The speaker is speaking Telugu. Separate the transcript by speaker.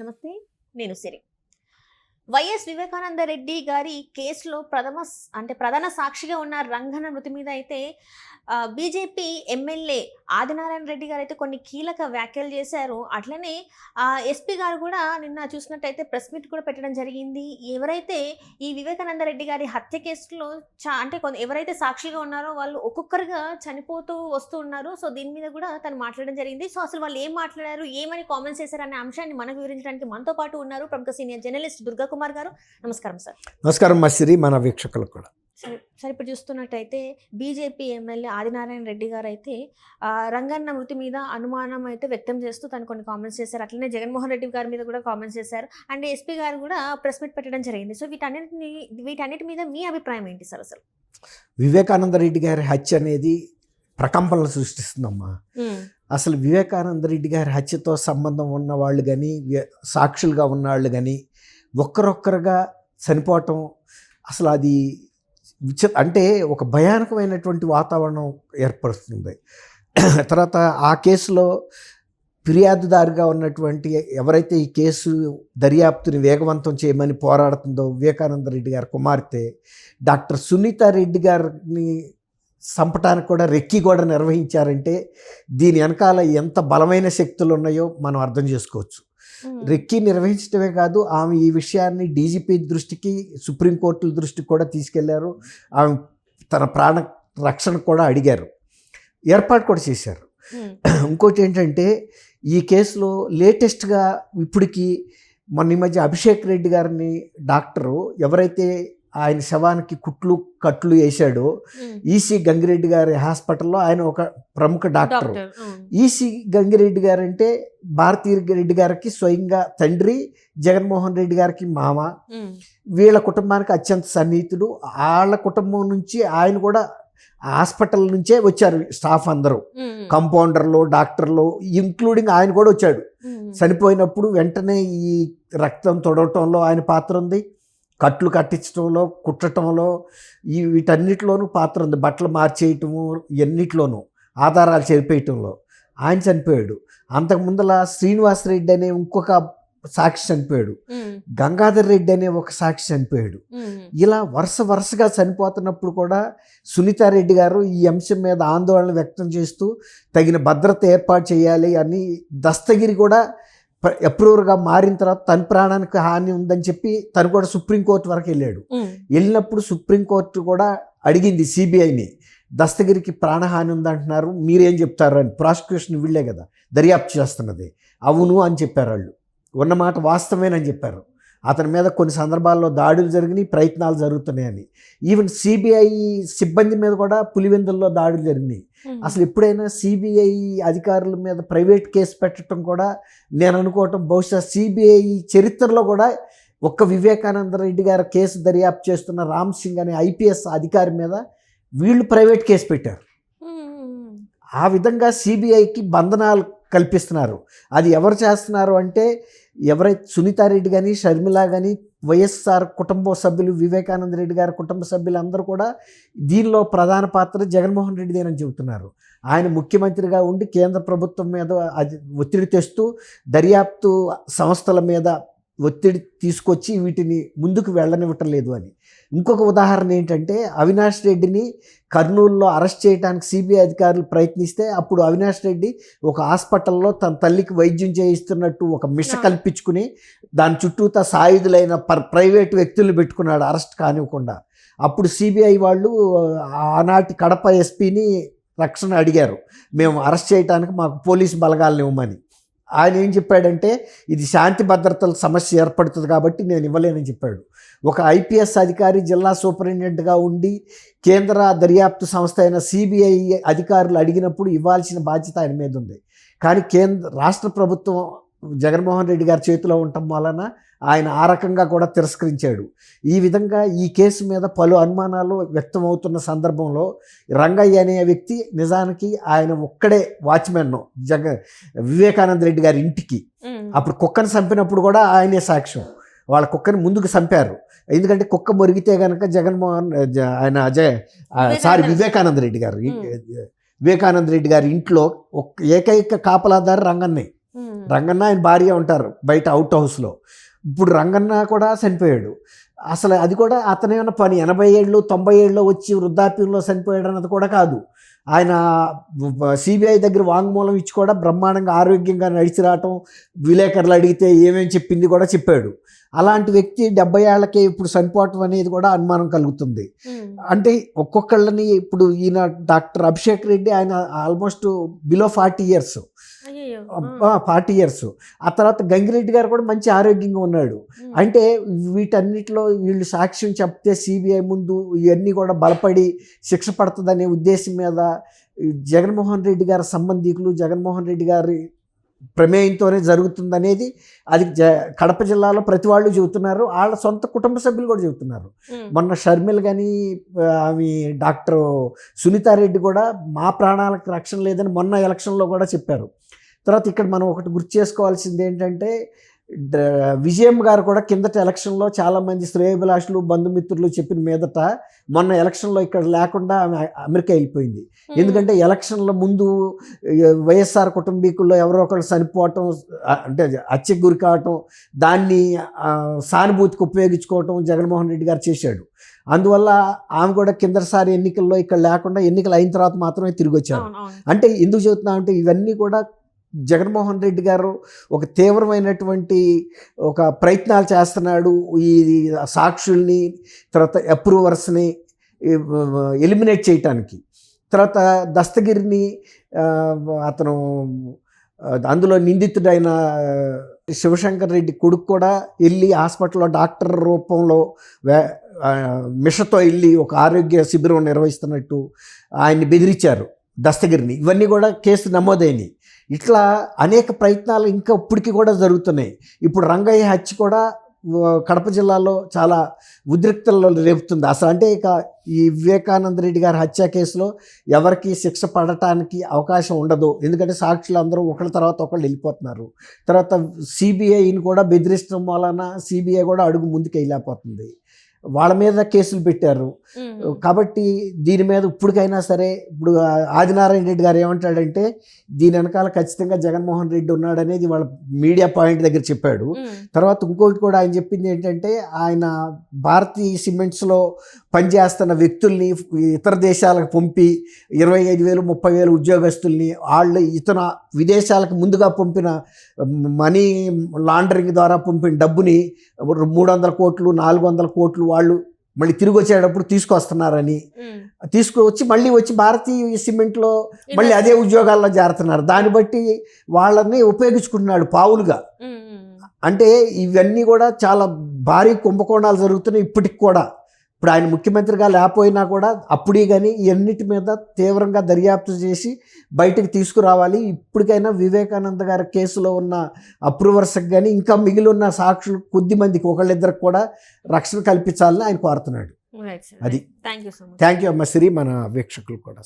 Speaker 1: నమస్తే, నేను సిరి. వైఎస్ వివేకానంద రెడ్డి గారి కేసులో ప్రధాన సాక్షిగా ఉన్న రంగన్న మృతి మీద అయితే బీజేపీ ఎమ్మెల్యే ఆదినారాయణ రెడ్డి గారు అయితే కొన్ని కీలక వ్యాఖ్యలు చేశారు. అట్లనే ఎస్పీ గారు కూడా నిన్న చూసినట్టయితే ప్రెస్ మీట్ కూడా పెట్టడం జరిగింది. ఎవరైతే ఈ వివేకానంద రెడ్డి గారి హత్య కేసులో ఎవరైతే సాక్షిగా ఉన్నారో వాళ్ళు ఒక్కొక్కరుగా చనిపోతూ వస్తూ ఉన్నారు. సో దీని మీద కూడా తను మాట్లాడడం జరిగింది. సో అసలు వాళ్ళు ఏం మాట్లాడారు, ఏమని కామెంట్స్ చేశారు అనే అంశాన్ని మనకు వివరించడానికి మనతో పాటు ఉన్నారు ప్రముఖ సీనియర్ జర్నలిస్ట్ దుర్గా కుమార్ గారు. నమస్కారం సార్.
Speaker 2: నమస్కారం మసిరి, మన వీక్షకులకు కూడా.
Speaker 1: సరే, ఇప్పుడు చూస్తున్నట్టయితే బీజేపీ ఎమ్మెల్యే ఆదినారాయణ రెడ్డి గారు అయితే రంగన్న మృతి మీద అనుమానం అయితే వ్యక్తం చేస్తూ తను కొన్ని కామెంట్స్ చేశారు. అట్లనే జగన్మోహన్ రెడ్డి గారి మీద కూడా కామెంట్స్ చేశారు. అండ్ ఎస్పీ గారు కూడా ప్రెస్ మీట్ పెట్టడం జరిగింది. సో వీటన్నిటి మీద మీ అభిప్రాయం ఏంటి సార్? అసలు
Speaker 2: వివేకానంద రెడ్డి గారి హత్య అనేది ప్రకంపనలు సృష్టిస్తుందమ్మా. అసలు వివేకానంద రెడ్డి గారి హత్యతో సంబంధం ఉన్న వాళ్ళు కానీ, సాక్షులుగా ఉన్న వాళ్ళు కానీ ఒక్కరొక్కరుగా చనిపోవటం అసలు అది అంటే ఒక భయానకమైనటువంటి వాతావరణం ఏర్పరుస్తుంది. తర్వాత ఆ కేసులో ఫిర్యాదుదారుగా ఉన్నటువంటి ఎవరైతే ఈ కేసు దర్యాప్తుని వేగవంతం చేయమని పోరాడుతుందో వివేకానంద రెడ్డి గారి కుమార్తె డాక్టర్ సునీత రెడ్డి గారిని చంపటానికి కూడా రెక్కి కూడా నిర్వహించారంటే దీని వెనకాల ఎంత బలమైన శక్తులు ఉన్నాయో మనం అర్థం చేసుకోవచ్చు. రెక్కి నిర్వహించడమే కాదు, ఆమె ఈ విషయాన్ని డీజీపీ దృష్టికి, సుప్రీంకోర్టుల దృష్టికి కూడా తీసుకెళ్లారు. ఆమె తన ప్రాణ రక్షణ కూడా అడిగారు, ఏర్పాటు కూడా చేశారు. ఇంకోటి ఏంటంటే ఈ కేసులో లేటెస్ట్గా ఇప్పటికి మొన్న ఈ మధ్య అభిషేక్ రెడ్డి గారిని డాక్టరు ఎవరైతే ఆయన శవానికి కట్లు వేశాడో ఈసీ గంగిరెడ్డి గారి హాస్పిటల్లో ఆయన ఒక ప్రముఖ డాక్టర్. ఈసీ గంగిరెడ్డి గారు అంటే భారతీ రెడ్డి గారికి స్వయంగా తండ్రి, జగన్మోహన్ రెడ్డి గారికి మామ. వీళ్ళ కుటుంబానికి అత్యంత సన్నిహితుడు. వాళ్ళ కుటుంబం నుంచి ఆయన కూడా హాస్పిటల్ నుంచే వచ్చారు స్టాఫ్ అందరూ, కంపౌండర్లు, డాక్టర్లు ఇంక్లూడింగ్ ఆయన కూడా వచ్చాడు. చనిపోయినప్పుడు వెంటనే ఈ రక్తం తొడవటంలో ఆయన పాత్ర ఉంది, కట్లు కట్టించడంలో, కుట్టడంలో, వీటన్నిటిలోనూ పాత్ర ఉంది. బట్టలు మార్చేయటము, ఎన్నిట్లోనూ ఆధారాలు చెరిపేయటంలో ఆయన చనిపోయాడు. అంతకుముందల శ్రీనివాసరెడ్డి అనే ఇంకొక సాక్షి చనిపోయాడు, గంగాధర్ రెడ్డి అనే ఒక సాక్షి చనిపోయాడు. ఇలా వరుసగా చనిపోతున్నప్పుడు కూడా సునీతారెడ్డి గారు ఈ అంశం మీద ఆందోళన వ్యక్తం చేస్తూ తగిన భద్రత ఏర్పాటు చేయాలి అని దస్తగిరి కూడా అప్రూవర్గా మారిన తర్వాత తన ప్రాణానికి హాని ఉందని చెప్పి తను కూడా సుప్రీంకోర్టు వరకు వెళ్ళినప్పుడు సుప్రీంకోర్టు కూడా అడిగింది సిబిఐని, దస్తగిరికి ప్రాణహాని ఉందంటున్నారు, మీరేం చెప్తారు అని. ప్రాసిక్యూషన్ వీళ్ళే కదా దర్యాప్తు చేస్తున్నది. అవును అని చెప్పారు వాళ్ళు, ఉన్నమాట వాస్తవేనని చెప్పారు. అతని మీద కొన్ని సందర్భాల్లో దాడులు జరిగినాయి, ప్రయత్నాలు జరుగుతున్నాయని. ఈవెన్ సిబిఐ సిబ్బంది మీద కూడా పులివెందుల్లో దాడులు జరిగినాయి. అసలు ఎప్పుడైనా సిబిఐ అధికారుల మీద ప్రైవేట్ కేసు పెట్టడం కూడా నేను అనుకోవటం బహుశా సిబిఐ చరిత్రలో కూడా ఒక్క వివేకానంద రెడ్డి గారి కేసు దర్యాప్తు చేస్తున్న రామ్ సింగ్ అనే ఐపీఎస్ అధికారి మీద వీళ్ళు ప్రైవేట్ కేసు పెట్టారు. ఆ విధంగా సిబిఐకి బంధనాలు కల్పిస్తున్నారు. అది ఎవరు చేస్తున్నారు అంటే ఎవరైతే సునీతారెడ్డి కానీ, షర్మిల కానీ, వైఎస్ఆర్ కుటుంబ సభ్యులు, వివేకానంద రెడ్డి గారి కుటుంబ సభ్యులు అందరూ కూడా దీనిలో ప్రధాన పాత్ర జగన్మోహన్ రెడ్డిదేనని చెబుతున్నారు. ఆయన ముఖ్యమంత్రిగా ఉండి కేంద్ర ప్రభుత్వం మీద ఒత్తిడి తెస్తూ దర్యాప్తు సంస్థల మీద ఒత్తిడి తీసుకొచ్చి వీటిని ముందుకు వెళ్ళనివ్వటం లేదు అని. ఇంకొక ఉదాహరణ ఏంటంటే అవినాష్ రెడ్డిని కర్నూలులో అరెస్ట్ చేయడానికి సిబిఐ అధికారులు ప్రయత్నిస్తే అప్పుడు అవినాష్ రెడ్డి ఒక హాస్పిటల్లో తన తల్లికి వైద్యం చేయిస్తున్నట్టు ఒక మిష కల్పించుకుని దాని చుట్టూతా సాయుధులైన ప్రైవేటు వ్యక్తులు పెట్టుకున్నాడు అరెస్ట్ కానివ్వకుండా. అప్పుడు సిబిఐ వాళ్ళు ఆనాటి కడప ఎస్పీని రక్షణ అడిగారు, మేము అరెస్ట్ చేయడానికి మాకు పోలీసు బలగాలను ఇవ్వమని. ఆయన ఏం చెప్పాడంటే ఇది శాంతి భద్రతల సమస్య ఏర్పడుతుంది కాబట్టి నేను ఇవ్వలేనని చెప్పాడు. ఒక ఐపీఎస్ అధికారి జిల్లా సూపరింటెండెంట్గా ఉండి కేంద్ర దర్యాప్తు సంస్థ అయిన సిబిఐ అధికారులు అడిగినప్పుడు ఇవ్వాల్సిన బాధ్యత ఆయన మీద ఉంది. కానీ రాష్ట్ర ప్రభుత్వం జగన్మోహన్ రెడ్డి గారి చేతిలో ఉండటం వలన ఆయన ఆ రకంగా కూడా తిరస్కరించాడు. ఈ విధంగా ఈ కేసు మీద పలు అనుమానాలు వ్యక్తమవుతున్న సందర్భంలో రంగయ్య అనే వ్యక్తి నిజానికి ఆయన ఒక్కడే వాచ్మెన్ వివేకానంద రెడ్డి గారి ఇంటికి. అప్పుడు కుక్కను చంపినప్పుడు కూడా ఆయనే సాక్ష్యం. వాళ్ళ కుక్కని ముందుకు చంపారు, ఎందుకంటే కుక్క మొరిగితే కనుక వివేకానంద రెడ్డి గారు ఇంట్లో ఏకైక కాపలాదారు రంగన్నే. రంగన్న ఆయన భార్య ఉంటారు బయట అవుట్ హౌస్లో. ఇప్పుడు రంగన్న కూడా చనిపోయాడు. అసలు అది కూడా అతనేమన్నా పని 80 ఏళ్ళు 90 ఏళ్ళు వచ్చి వృద్ధాప్యంలో చనిపోయాడు అన్నది కూడా కాదు. ఆయన సిబిఐ దగ్గర వాంగ్మూలం ఇచ్చి కూడా బ్రహ్మాండంగా ఆరోగ్యంగా నడిచి రావటం, విలేకరులు అడిగితే ఏమేమి చెప్పింది కూడా చెప్పాడు. అలాంటి వ్యక్తి 70 ఏళ్ళకే ఇప్పుడు చనిపోవటం అనేది కూడా అనుమానం కలుగుతుంది. అంటే ఒక్కొక్కళ్ళని ఇప్పుడు ఈయన డాక్టర్ అభిషేక్ రెడ్డి ఆయన ఆల్మోస్ట్ బిలో 40 ఇయర్స్, 40 ఇయర్స్. ఆ తర్వాత గంగిరెడ్డి గారు కూడా మంచి ఆరోగ్యంగా ఉన్నాడు. అంటే వీటన్నిటిలో వీళ్ళు సాక్ష్యం చెప్తే సిబిఐ ముందు ఇవన్నీ కూడా బలపడి శిక్ష పడుతుందనే ఉద్దేశం మీద జగన్మోహన్ రెడ్డి గారి సంబంధికులు, జగన్మోహన్ రెడ్డి గారి ప్రమేయంతోనే జరుగుతుందనేది అది కడప జిల్లాలో ప్రతి వాళ్ళు చెబుతున్నారు. వాళ్ళ సొంత కుటుంబ సభ్యులు కూడా చెబుతున్నారు. మొన్న షర్మిల కానీ ఆమె డాక్టర్ సునీతారెడ్డి కూడా మా ప్రాణాలకు రక్షణ లేదని మొన్న ఎలక్షన్లో కూడా చెప్పారు. తర్వాత ఇక్కడ మనం ఒకటి గుర్తు చేసుకోవాల్సింది ఏంటంటే విజయం గారు కూడా కిందట ఎలక్షన్లో చాలామంది శ్రేయోభిలాషులు బంధుమిత్రులు చెప్పిన మీదట మొన్న ఎలక్షన్లో ఇక్కడ లేకుండా ఆమె అమెరికా వెళ్ళిపోయింది. ఎందుకంటే ఎలక్షన్ల ముందు వైఎస్ఆర్ కుటుంబీకుల్లో ఎవరో ఒకరు చనిపోవటం, అంటే హత్యకు గురి కావటం, దాన్ని సానుభూతికి ఉపయోగించుకోవటం జగన్మోహన్ రెడ్డి గారు చేశాడు. అందువల్ల ఆమె కూడా కిందసారి ఎన్నికల్లో ఇక్కడ లేకుండా ఎన్నికలు అయిన తర్వాత మాత్రమే తిరిగి వచ్చారు. అంటే ఎందుకు చెబుతున్నామంటే ఇవన్నీ కూడా జగన్మోహన్ రెడ్డి గారు ఒక తీవ్రమైనటువంటి ఒక ప్రయత్నాలు చేస్తున్నాడు. ఈ సాక్షుల్ని తర్వాత అప్రూవర్స్ని ఎలిమినేట్ చేయటానికి. తర్వాత దస్తగిరిని అతను అందులో నిందితుడైన శివశంకర్ రెడ్డి కొడుకు కూడా వెళ్ళి హాస్పిటల్లో డాక్టర్ రూపంలో మిషతో వెళ్ళి ఒక ఆరోగ్య శిబిరం నిర్వహిస్తున్నట్టు ఆయన్ని బెదిరించారు దస్తగిరిని. ఇవన్నీ కూడా కేసు నమోదైనవి. ఇట్లా అనేక ప్రయత్నాలు ఇంకా ఇప్పటికీ కూడా జరుగుతున్నాయి. ఇప్పుడు రంగయ్య హత్య కూడా కడప జిల్లాలో చాలా ఉద్రిక్తల్లో రేపుతుంది. అసలు అంటే ఇక ఈ వివేకానంద రెడ్డి గారి హత్య కేసులో ఎవరికి శిక్ష పడటానికి అవకాశం ఉండదు. ఎందుకంటే సాక్షులు అందరూ ఒకళ్ళ తర్వాత ఒకళ్ళు వెళ్ళిపోతున్నారు. తర్వాత సిబిఐని కూడా బెదిరించడం వలన సిబిఐ కూడా అడుగు ముందుకు వెళ్ళిపోతుంది. వాళ్ళ మీద కేసులు పెట్టారు. కాబట్టి దీని మీద ఇప్పటికైనా సరే ఇప్పుడు ఆదినారాయణ రెడ్డి గారు ఏమంటాడంటే దీని వెనకాల ఖచ్చితంగా జగన్మోహన్ రెడ్డి ఉన్నాడనేది వాళ్ళ మీడియా పాయింట్ దగ్గర చెప్పాడు. తర్వాత ఇంకోటి కూడా ఆయన చెప్పింది ఏంటంటే ఆయన భారతీయ సిమెంట్స్లో పనిచేస్తున్న వ్యక్తుల్ని ఇతర దేశాలకు పంపి 25,000 30,000 ఉద్యోగస్తుల్ని వాళ్ళు ఇతర విదేశాలకు ముందుగా పంపిన మనీ లాండరింగ్ ద్వారా పంపిన డబ్బుని 300 కోట్లు 400 కోట్లు వాళ్ళు మళ్ళీ తిరిగి వచ్చేటప్పుడు తీసుకొస్తున్నారని తీసుకువచ్చి మళ్ళీ వచ్చి భారతీయ సిమెంట్లో మళ్ళీ అదే ఉద్యోగాల్లో చేరుతున్నారు. దాన్ని బట్టి వాళ్ళని ఉపయోగించుకుంటున్నాడు పావులుగా. అంటే ఇవన్నీ కూడా చాలా భారీ కుంభకోణాలు జరుగుతున్నాయి ఇప్పటికి కూడా. ఇప్పుడు ఆయన ముఖ్యమంత్రిగా లేకపోయినా కూడా అప్పుడే కానీ ఇవన్నిటి మీద తీవ్రంగా దర్యాప్తు చేసి బయటకు తీసుకురావాలి. ఇప్పటికైనా వివేకానంద గారి కేసులో ఉన్న అప్రూవర్స్కి కానీ ఇంకా మిగిలి ఉన్న సాక్షులు కొద్ది మందికి ఒకళ్ళిద్దరికి కూడా రక్షణ కల్పించాలని ఆయన కోరుతున్నాడు. అది.
Speaker 1: థ్యాంక్ యూ
Speaker 2: అమ్మ శ్రీ, మన వీక్షకులు కూడా.